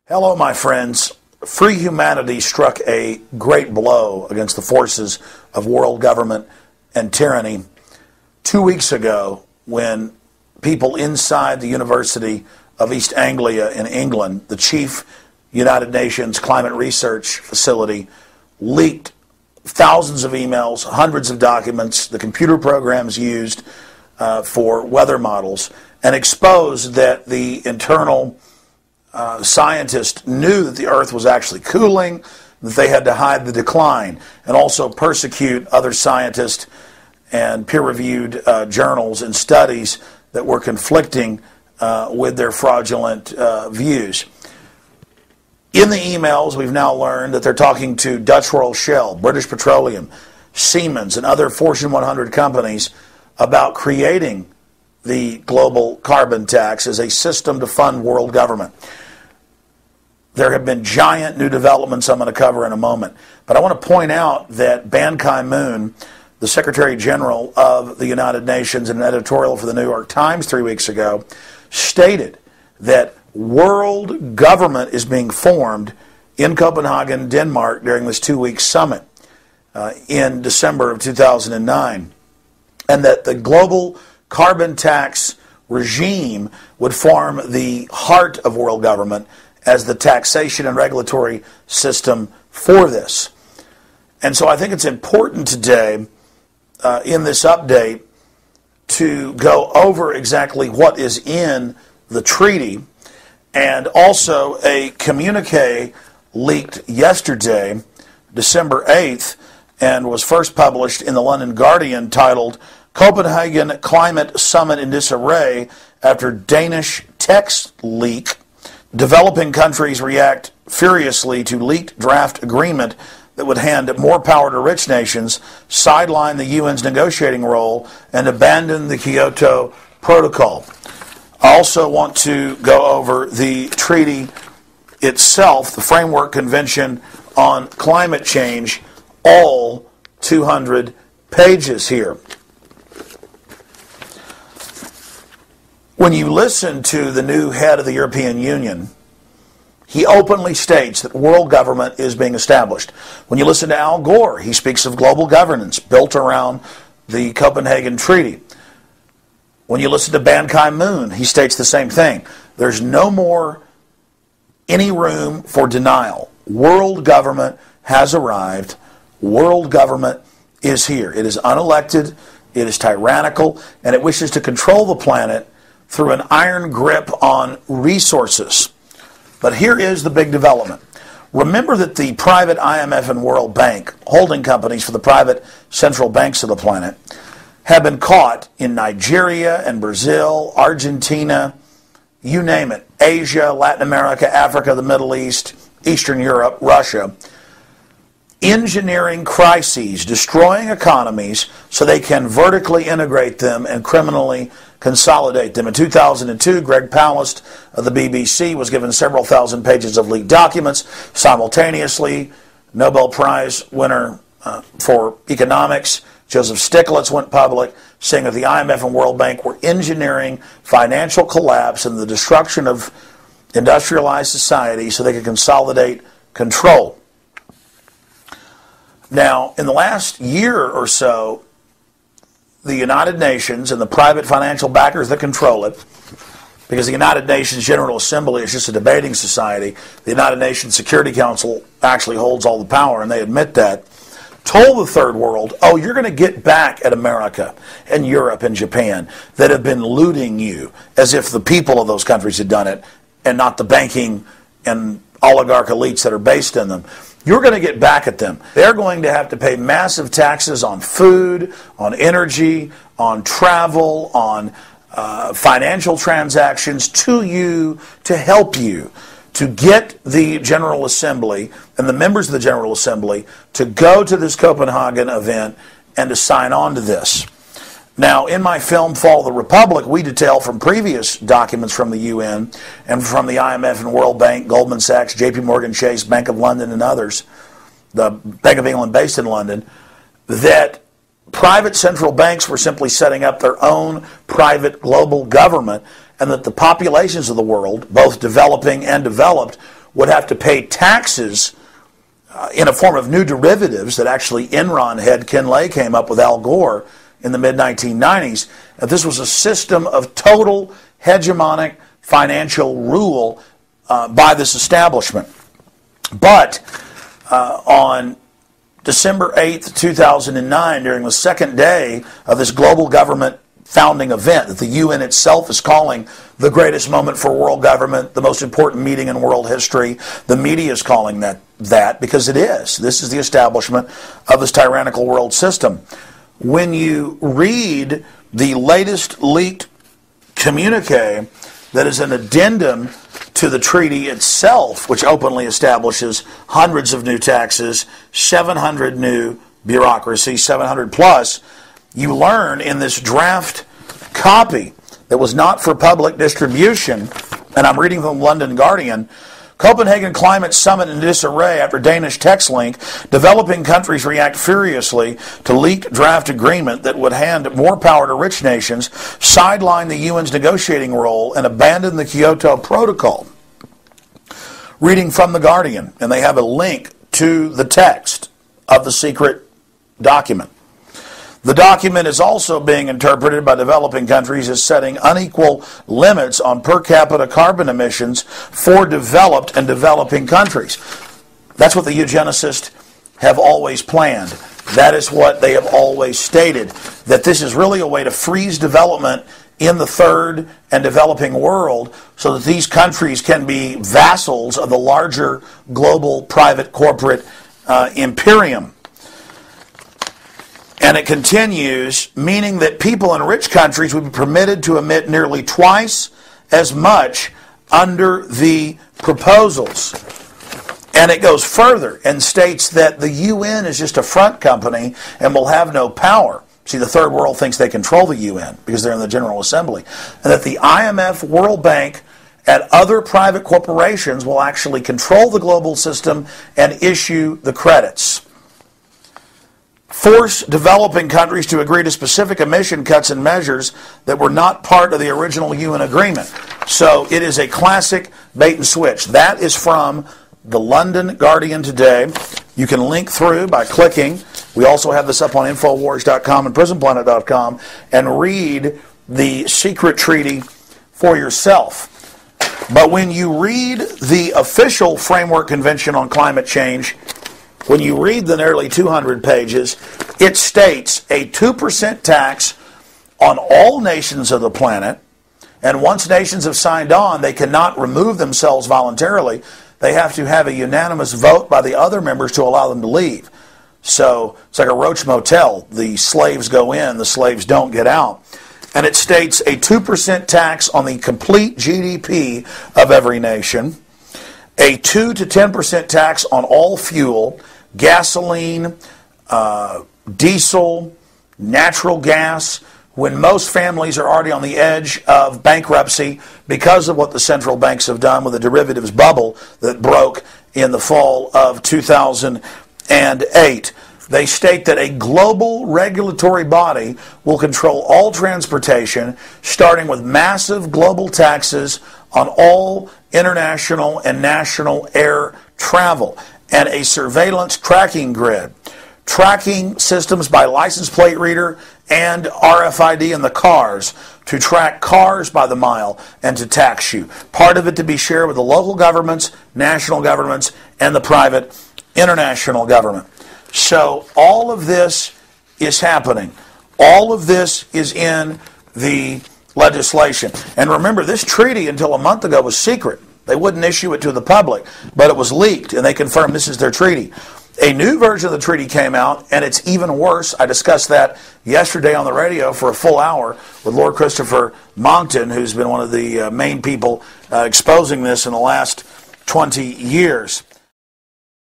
Hello, my friends. Free humanity struck a great blow against the forces of world government and tyranny 2 weeks ago when people inside the University of East Anglia in England, the chief United Nations climate research facility, leaked thousands of emails, hundreds of documents, the computer programs used for weather models, and exposed that the internal scientists knew that the Earth was actually cooling, that they had to hide the decline, and also persecute other scientists and peer-reviewed journals and studies that were conflicting with their fraudulent views. In the emails, we've now learned that they're talking to Dutch Royal Shell, British Petroleum, Siemens, and other Fortune 100 companies about creating the global carbon tax as a system to fund world government. There have been giant new developments I'm going to cover in a moment. But I want to point out that Ban Ki-moon, the Secretary General of the United Nations, in an editorial for the New York Times 3 weeks ago, stated that world government is being formed in Copenhagen, Denmark, during this 2-week summit in December of 2009, and that the global carbon tax regime would form the heart of world government as the taxation and regulatory system for this. And so I think it's important today in this update to go over exactly what is in the treaty, and also a communique leaked yesterday, December 8th, and was first published in the London Guardian, titled "Copenhagen Climate Summit in Disarray After Danish Text Leak. Developing countries react furiously to leaked draft agreement that would hand more power to rich nations, sideline the UN's negotiating role, and abandon the Kyoto Protocol." I also want to go over the treaty itself, the Framework Convention on Climate Change, all 200 pages here. When you listen to the new head of the European Union, he openly states that world government is being established. When you listen to Al Gore, he speaks of global governance built around the Copenhagen Treaty. When you listen to Ban Ki-moon, he states the same thing. There's no more any room for denial. World government has arrived. World government is here. It is unelected, it is tyrannical, and it wishes to control the planet through an iron grip on resources. But here is the big development. Remember that the private IMF and World Bank, holding companies for the private central banks of the planet, have been caught in Nigeria and Brazil, Argentina, you name it, Asia, Latin America, Africa, the Middle East, Eastern Europe, Russia, engineering crises, destroying economies so they can vertically integrate them and criminally consolidate them. In 2002, Greg Palast of the BBC was given several thousand pages of leaked documents. Simultaneously, Nobel Prize winner for economics, Joseph Stiglitz, went public saying that the IMF and World Bank were engineering financial collapse and the destruction of industrialized society so they could consolidate control. Now, in the last year or so, the United Nations and the private financial backers that control it, because the United Nations General Assembly is just a debating society, the United Nations Security Council actually holds all the power, and they admit that, told the third world, oh, you're going to get back at America and Europe and Japan that have been looting you, as if the people of those countries had done it and not the banking and oligarch elites that are based in them. You're going to get back at them. They're going to have to pay massive taxes on food, on energy, on travel, on financial transactions to you, to help you, to get the General Assembly and the members of the General Assembly to go to this Copenhagen event and to sign on to this. Now, in my film, Fall of the Republic, we detail from previous documents from the UN and from the IMF and World Bank, Goldman Sachs, JP Morgan Chase, Bank of London, and others, the Bank of England based in London, that private central banks were simply setting up their own private global government, and that the populations of the world, both developing and developed, would have to pay taxes in a form of new derivatives that actually Enron head Ken Lay came up with Al Gore in the mid-1990s. That this was a system of total hegemonic financial rule by this establishment. But on December 8th, 2009, during the second day of this global government founding event that the UN itself is calling the greatest moment for world government, the most important meeting in world history. The media is calling that because it is. This is the establishment of this tyrannical world system. When you read the latest leaked communique that is an addendum to the treaty itself, which openly establishes hundreds of new taxes, 700 new bureaucracies, 700 plus, you learn in this draft copy that was not for public distribution, and I'm reading from the London Guardian, Copenhagen climate summit in disarray after Danish text link. Developing countries react furiously to leaked draft agreement that would hand more power to rich nations, sideline the UN's negotiating role, and abandon the Kyoto Protocol. Reading from the Guardian, and they have a link to the text of the secret document. The document is also being interpreted by developing countries as setting unequal limits on per capita carbon emissions for developed and developing countries. That's what the eugenicists have always planned. That is what they have always stated, that this is really a way to freeze development in the third and developing world so that these countries can be vassals of the larger global private corporate imperium. And it continues, meaning that people in rich countries would be permitted to emit nearly twice as much under the proposals. And it goes further and states that the UN is just a front company and will have no power. See, the third world thinks they control the UN because they're in the General Assembly. And that the IMF, World Bank, and other private corporations will actually control the global system and issue the credits. Force developing countries to agree to specific emission cuts and measures that were not part of the original UN agreement. So it is a classic bait and switch. That is from the London Guardian today. You can link through by clicking. We also have this up on Infowars.com and PrisonPlanet.com and read the secret treaty for yourself. But when you read the official Framework Convention on Climate Change, when you read the nearly 200 pages, it states a 2% tax on all nations of the planet, and once nations have signed on, they cannot remove themselves voluntarily. They have to have a unanimous vote by the other members to allow them to leave. So it's like a Roach Motel. The slaves go in, the slaves don't get out. And it states a 2% tax on the complete GDP of every nation, a 2 to 10% tax on all fuel, gasoline, diesel, natural gas, when most families are already on the edge of bankruptcy because of what the central banks have done with the derivatives bubble that broke in the fall of 2008. They state that a global regulatory body will control all transportation, starting with massive global taxes on all international and national air travel, and a surveillance tracking grid, tracking systems by license plate reader and RFID in the cars to track cars by the mile and to tax you. Part of it to be shared with the local governments, national governments, and the private international government. So all of this is happening. All of this is in the legislation. And remember, this treaty until a month ago was secret. They wouldn't issue it to the public, but it was leaked, and they confirmed this is their treaty. A new version of the treaty came out, and it's even worse. I discussed that yesterday on the radio for a full hour with Lord Christopher Monckton, who's been one of the main people exposing this in the last 20 years.